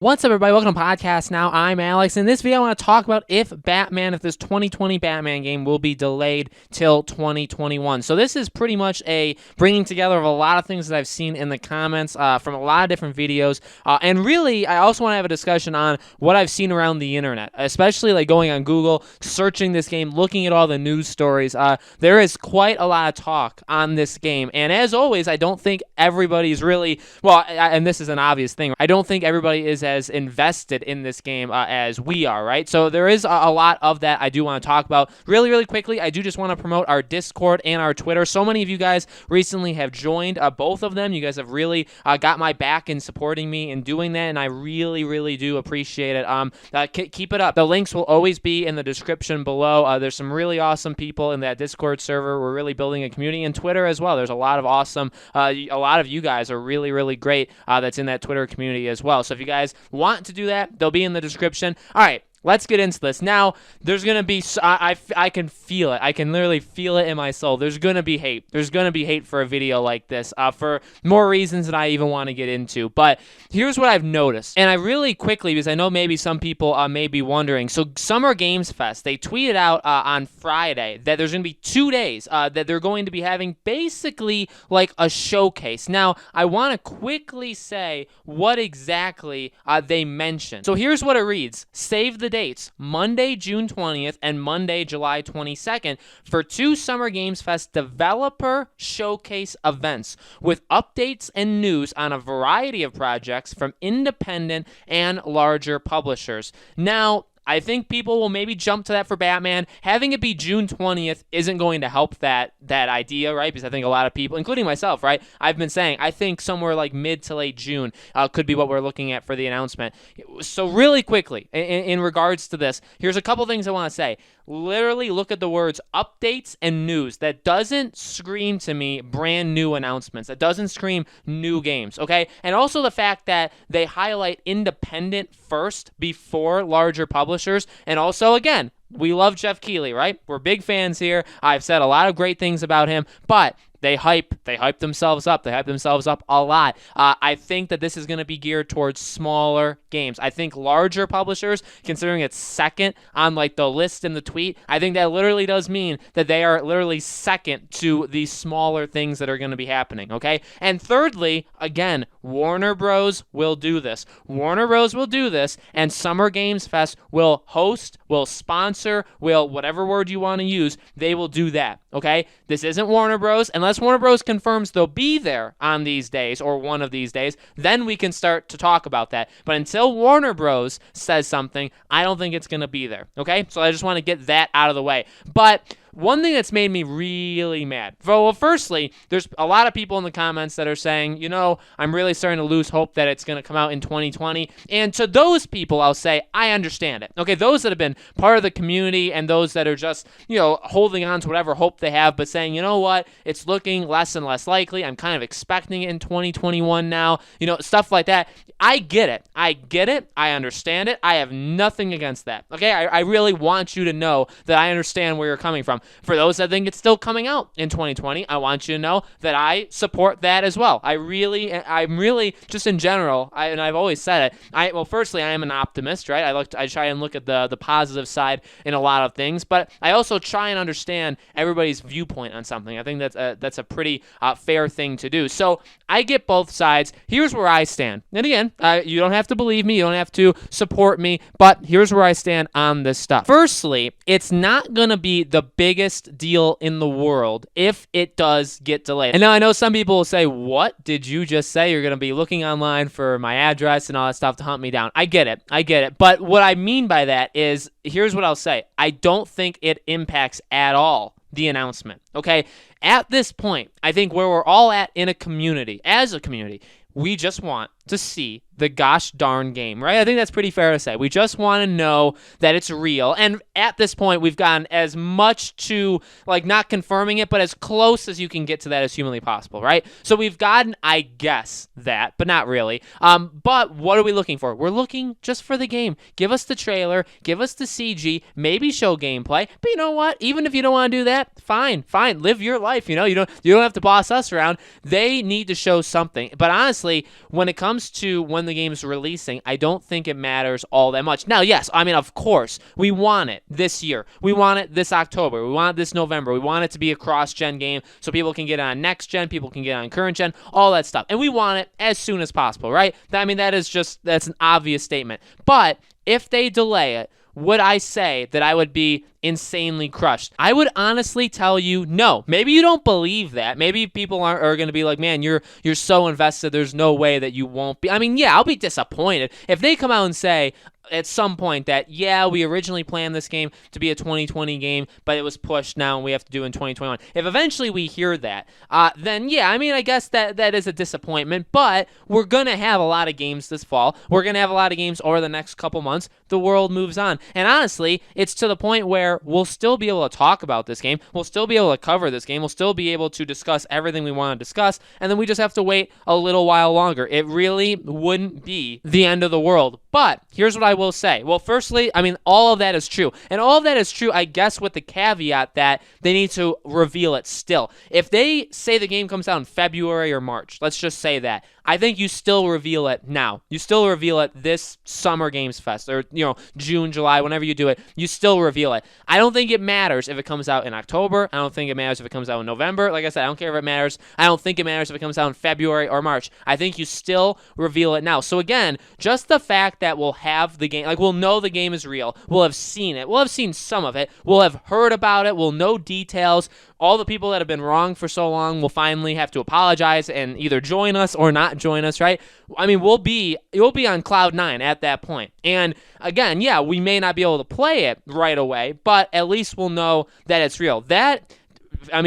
What's up, everybody? Welcome to Podcast Now. I'm Alex. In this video, I want to talk about if this 2020 Batman game will be delayed till 2021. So this is pretty much a bringing together of a lot of things that I've seen in the comments from a lot of different videos. And really, I also want to have a discussion on what I've seen around the internet, especially like going on Google, searching this game, looking at all the news stories. There is quite a lot of talk on this game. And as always, I don't think everybody's really, and this is an obvious thing, I don't think everybody is as invested in this game as we are, right? So there is a lot of that I do want to talk about. Really quickly, I do just want to promote our Discord and our Twitter. So many of you guys recently have joined both of them. You guys have really got my back in supporting me in doing that, and I really do appreciate it. Keep it up. The links will always be in the description below. There's some really awesome people in that Discord server. We're really building a community, and Twitter as well. There's a lot of awesome, a lot of you guys are really great that's in that Twitter community as well. So if you guys want to do that, they'll be in the description. All right. Let's get into this. Now, there's going to be, I can feel it. I can literally feel it in my soul. There's going to be hate. There's going to be hate for a video like this for more reasons than I even want to get into. But here's what I've noticed. And I really quickly, because I know maybe some people may be wondering. So Summer Games Fest, they tweeted out on Friday that there's going to be 2 days that they're going to be having basically like a showcase. Now, I want to quickly say what exactly they mentioned. So here's what it reads. Save the dates, Monday, June 20th and Monday, July 22nd for 2 Summer Games Fest developer showcase events with updates and news on a variety of projects from independent and larger publishers. Now, I think people will maybe jump to that for Batman. Having it be June 20th isn't going to help that idea, right? Because I think a lot of people, including myself, right? I've been saying I think somewhere like mid to late June could be what we're looking at for the announcement. So really quickly, in regards to this, here's a couple things I want to say. Literally look at the words updates and news. That doesn't scream to me brand new announcements. That doesn't scream new games, okay? And also the fact that they highlight independent first before larger publishers. And also, again, we love Jeff Keighley, right? We're big fans here. I've said a lot of great things about him, but they hype themselves up. They hype themselves up a lot. I think that this is going to be geared towards smaller games. I think larger publishers, considering it's second on like the list in the tweet, I think that literally does mean that they are literally second to these smaller things that are going to be happening, okay? And thirdly, again, Warner Bros. Will do this. Warner Bros. Will do this, and Summer Games Fest will host, will sponsor, will whatever word you want to use, they will do that, okay? This isn't Warner Bros. Unless Warner Bros. Confirms they'll be there on these days or one of these days, then we can start to talk about that. But until Warner Bros. Says something, I don't think it's going to be there, okay? So I just want to get that out of the way. But one thing that's made me really mad. Well, firstly, there's a lot of people in the comments that are saying, you know, I'm really starting to lose hope that it's going to come out in 2020. And to those people, I'll say, I understand it. Okay, those that have been part of the community and those that are just, you know, holding on to whatever hope they have, but saying, you know what, it's looking less and less likely. I'm kind of expecting it in 2021 now. You know, stuff like that. I get it. I understand it. I have nothing against that. Okay, I really want you to know that I understand where you're coming from. For those that think it's still coming out in 2020, I want you to know that I support that as well. I'm really just in general, and I've always said it. Firstly, I am an optimist, right? I try and look at the positive side in a lot of things, but I also try and understand everybody's viewpoint on something. I think that's a pretty fair thing to do. So I get both sides. Here's where I stand. And again, you don't have to believe me. You don't have to support me, but here's where I stand on this stuff. Firstly, it's not going to be the biggest deal in the world if it does get delayed. And now I know some people will say, what did you just say? You're going to be looking online for my address and all that stuff to hunt me down. I get it. But what I mean by that is, here's what I'll say. I don't think it impacts at all the announcement, okay? At this point, I think where we're all at in a community, as a community, we just want to see the gosh darn game, right? I think that's pretty fair to say. We just want to know that it's real. And at this point, we've gotten as much to, like, not confirming it, but as close as you can get to that as humanly possible, right? So we've gotten, I guess, that, but not really. But what are we looking for? We're looking just for the game. Give us the trailer, give us the CG, maybe show gameplay. But you know what? Even if you don't want to do that, fine. Live your life, you know? You don't have to boss us around. They need to show something. But honestly, when it comes comes to when the game's releasing, I don't think it matters all that much. Now, yes, I mean, of course, we want it this year. We want it this October. We want it this November. We want it to be a cross-gen game so people can get on next gen, people can get on current gen, all that stuff. And we want it as soon as possible, right? I mean, that's an obvious statement. But if they delay it, would I say that I would be insanely crushed? I would honestly tell you no. Maybe you don't believe that. Maybe people are going to be like, man, you're so invested. There's no way that you won't be. I mean, yeah, I'll be disappointed if they come out and say at some point that, yeah, we originally planned this game to be a 2020 game, but it was pushed now and we have to do it in 2021. If eventually we hear that, then yeah, I mean, I guess that is a disappointment, but we're going to have a lot of games this fall. We're going to have a lot of games over the next couple months. The world moves on. And honestly, it's to the point where we'll still be able to talk about this game. We'll still be able to cover this game. We'll still be able to discuss everything we want to discuss, and then we just have to wait a little while longer. It really wouldn't be the end of the world. But here's what I will say. Well, firstly, I mean, all of that is true. And all of that is true, I guess, with the caveat that they need to reveal it still. If they say the game comes out in February or March, let's just say that, I think you still reveal it now. You still reveal it this Summer Games Fest, or, June, July, whenever you do it, you still reveal it. I don't think it matters if it comes out in October. I don't think it matters if it comes out in November. Like I said, I don't care if it matters. I don't think it matters if it comes out in February or March. I think you still reveal it now. So again, just the fact that we'll have the game, like we'll know the game is real. We'll have seen it. We'll have seen some of it. We'll have heard about it. We'll know details. All the people that have been wrong for so long will finally have to apologize and either join us or not join us, right? I mean, you'll be on cloud nine at that point. And again, yeah, we may not be able to play it right away, but at least we'll know that it's real.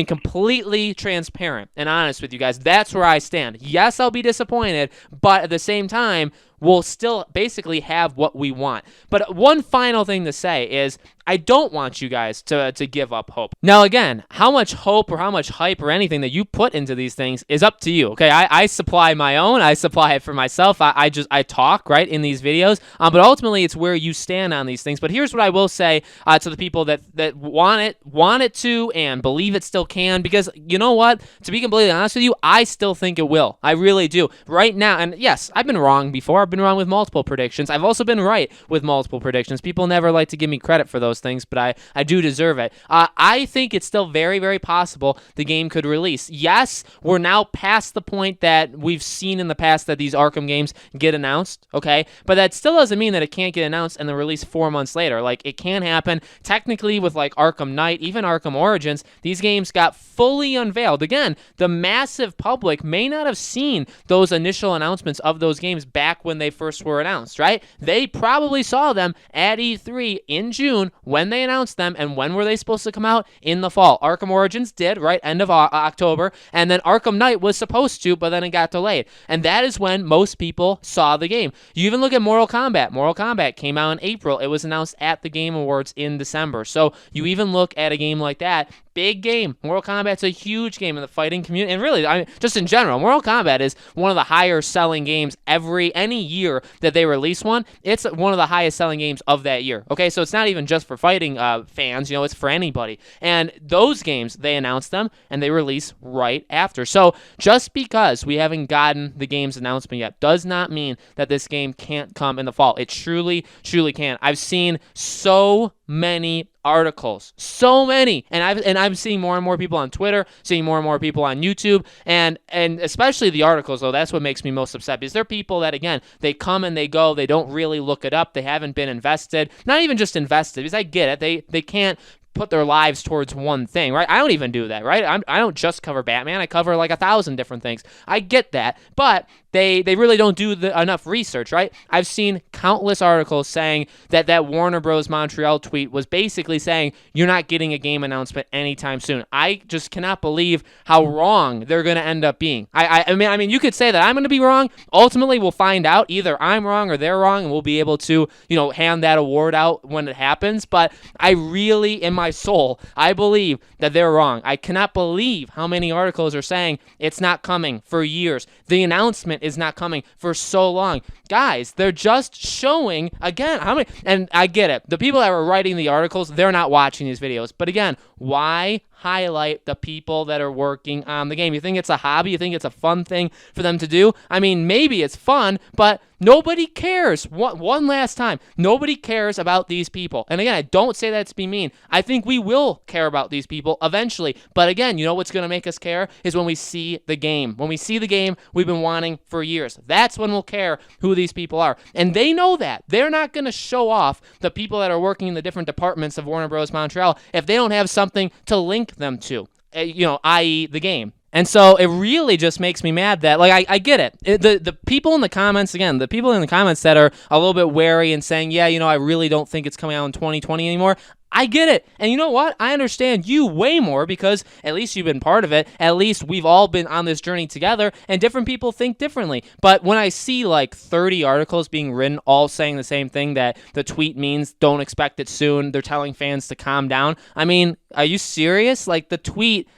Completely transparent and honest with you guys. That's where I stand. Yes, I'll be disappointed, but at the same time, we'll still basically have what we want. But one final thing to say is I don't want you guys to give up hope. Now, again, how much hope or how much hype or anything that you put into these things is up to you, okay? I supply my own. I supply it for myself. I talk, right, in these videos. But ultimately, it's where you stand on these things. But here's what I will say to the people that want it to and believe it still can, because you know what? To be completely honest with you, I still think it will. I really do. Right now, and yes, I've been wrong before. I've been wrong with multiple predictions. I've also been right with multiple predictions. People never like to give me credit for those things, but I do deserve it. I think it's still very, very possible the game could release. Yes, we're now past the point that we've seen in the past that these Arkham games get announced, okay? But that still doesn't mean that it can't get announced and then released 4 months later. Like, it can happen. Technically, with like Arkham Knight, even Arkham Origins, these games got fully unveiled. Again, the massive public may not have seen those initial announcements of those games back when they first were announced, right? They probably saw them at E3 in June when they announced them, and when were they supposed to come out? In the fall. Arkham Origins did, right? End of October, and then Arkham Knight was supposed to, but then it got delayed. And that is when most people saw the game. You even look at Mortal Kombat. Mortal Kombat came out in April. It was announced at the Game Awards in December. So you even look at a game like that, big game. Mortal Kombat's a huge game in the fighting community, and really, I mean, just in general, Mortal Kombat is one of the higher selling games any year that they release one. It's one of the highest selling games of that year. Okay, so it's not even just for fighting fans, it's for anybody. And those games, they announce them and they release right after. So just because we haven't gotten the game's announcement yet does not mean that this game can't come in the fall. It truly, truly can. I've seen so many articles, so many, and I'm seeing more and more people on Twitter, seeing more and more people on YouTube, and especially the articles, though. That's what makes me most upset, because they're people that, again, they come and they go, they don't really look it up, they haven't been invested, not even just invested, because I get it, they can't put their lives towards one thing, right? I don't even do that, right? I don't just cover Batman. I cover like 1,000 different things. I get that, but they really don't do enough research, right? I've seen countless articles saying that Warner Bros. Montreal tweet was basically saying you're not getting a game announcement anytime soon. I just cannot believe how wrong they're going to end up being. I mean, you could say that I'm going to be wrong. Ultimately, we'll find out. Either I'm wrong or they're wrong, and we'll be able to, hand that award out when it happens. But I really, in my soul, I believe that they're wrong. I cannot believe how many articles are saying it's not coming for years. The announcement is not coming for so long. Guys, they're just showing, again, how many, and I get it. The people that were writing the articles, they're not watching these videos. But again, why highlight the people that are working on the game. You think it's a hobby? You think it's a fun thing for them to do? I mean, maybe it's fun, but nobody cares. One last time, nobody cares about these people. And again, I don't say that to be mean. I think we will care about these people eventually. But again, you know what's going to make us care is when we see the game. When we see the game we've been wanting for years. That's when we'll care who these people are. And they know that. They're not going to show off the people that are working in the different departments of Warner Bros. Montreal if they don't have something to link them to, i.e. the game. And so it really just makes me mad that, like, I get it. The people in the comments, again, the people in the comments that are a little bit wary and saying, yeah, I really don't think it's coming out in 2020 anymore. I get it. And you know what? I understand you way more because at least you've been part of it. At least we've all been on this journey together, and different people think differently. But when I see like 30 articles being written all saying the same thing, that the tweet means don't expect it soon, they're telling fans to calm down. I mean, are you serious? Like the tweet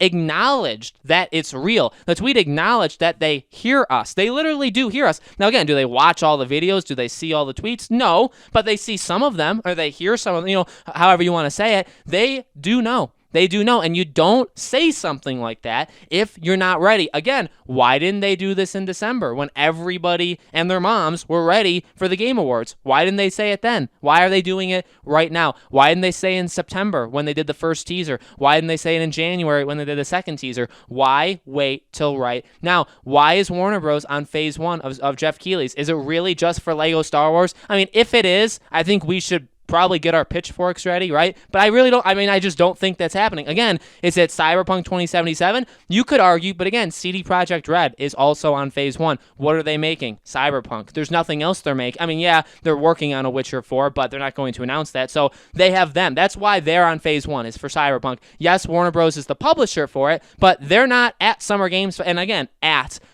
acknowledged that it's real. The tweet acknowledged that they hear us. They literally do hear us. Now, again, do they watch all the videos? Do they see all the tweets? No, but they see some of them, or they hear some of them, however you want to say it. They do know. They do know, and you don't say something like that if you're not ready. Again, why didn't they do this in December when everybody and their moms were ready for the Game Awards? Why didn't they say it then? Why are they doing it right now? Why didn't they say in September when they did the first teaser? Why didn't they say it in January when they did the second teaser? Why wait till right now? Why is Warner Bros. On phase 1 of Jeff Keighley's? Is it really just for Lego Star Wars? I mean, if it is, I think we should probably get our pitchforks ready, right? But I just don't think that's happening. Again, is it Cyberpunk 2077? You could argue, but again, CD Projekt Red is also on phase 1. What are they making? Cyberpunk. There's nothing else they're making. I mean, yeah, they're working on a Witcher 4, but they're not going to announce that. So they have them. That's why they're on phase 1, is for Cyberpunk. Yes, Warner Bros. Is the publisher for it, but they're not at Summer Games. And again,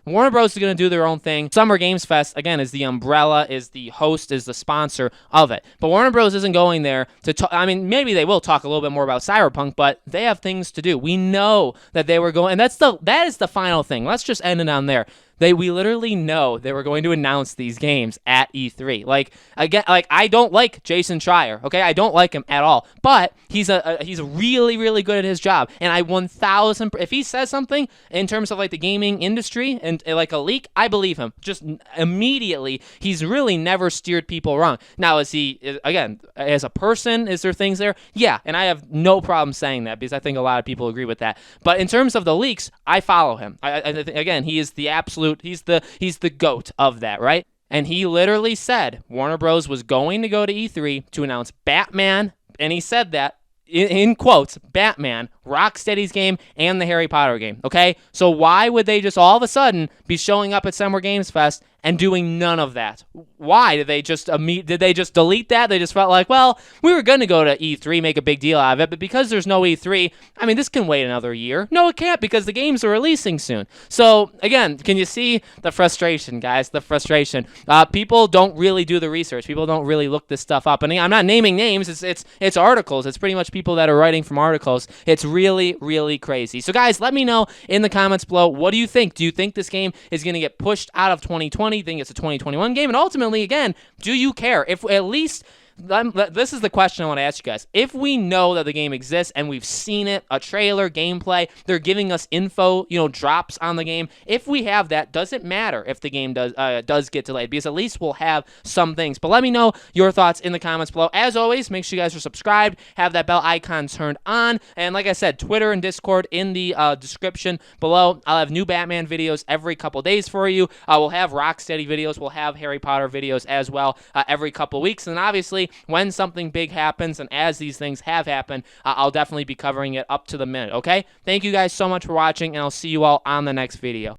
Warner Bros. Is going to do their own thing. Summer Games Fest, again, is the umbrella, is the host, is the sponsor of it. But Warner Bros. Isn't going there to talk. I mean, maybe they will talk a little bit more about Cyberpunk, but they have things to do. We know that they were going, and that is the final thing. Let's just end it on there. We literally know they were going to announce these games at E3. Like, again, I don't like Jason Schreier, okay? I don't like him at all. But he's really, really good at his job. And if he says something in terms of like the gaming industry and like a leak, I believe him. Just immediately, he's really never steered people wrong. Now, again, as a person, is there things there? Yeah, and I have no problem saying that because I think a lot of people agree with that. But in terms of the leaks, I follow him. Again, he is the absolute. He's the GOAT of that, right? And he literally said Warner Bros. Was going to go to E3 to announce Batman, and he said that in quotes, Batman, Rocksteady's game, and the Harry Potter game, okay? So why would they just all of a sudden be showing up at Summer Games Fest and doing none of that? Why? Did they just delete that? They just felt like, well, we were going to go to E3, make a big deal out of it, but because there's no E3, I mean, this can wait another year. No, it can't, because the games are releasing soon. So, again, can you see the frustration, guys? The frustration. People don't really do the research. People don't really look this stuff up. And I'm not naming names. It's articles. It's pretty much people that are writing from articles. It's really, really crazy. So, guys, let me know in the comments below, what do you think? Do you think this game is going to get pushed out of 2020? Think it's a 2021 game? And ultimately, again, do you care? If at least this is the question I want to ask you guys. If we know that the game exists and we've seen it, a trailer, gameplay, they're giving us info, drops on the game. If we have that, does it matter if the game does get delayed? Because at least we'll have some things. But let me know your thoughts in the comments below. As always, make sure you guys are subscribed, have that bell icon turned on, and like I said, Twitter and Discord in the description below. I'll have new Batman videos every couple days for you. We'll have Rocksteady videos. We'll have Harry Potter videos as well every couple weeks. And obviously, when something big happens, and as these things have happened, I'll definitely be covering it up to the minute, okay? Thank you guys so much for watching, and I'll see you all on the next video.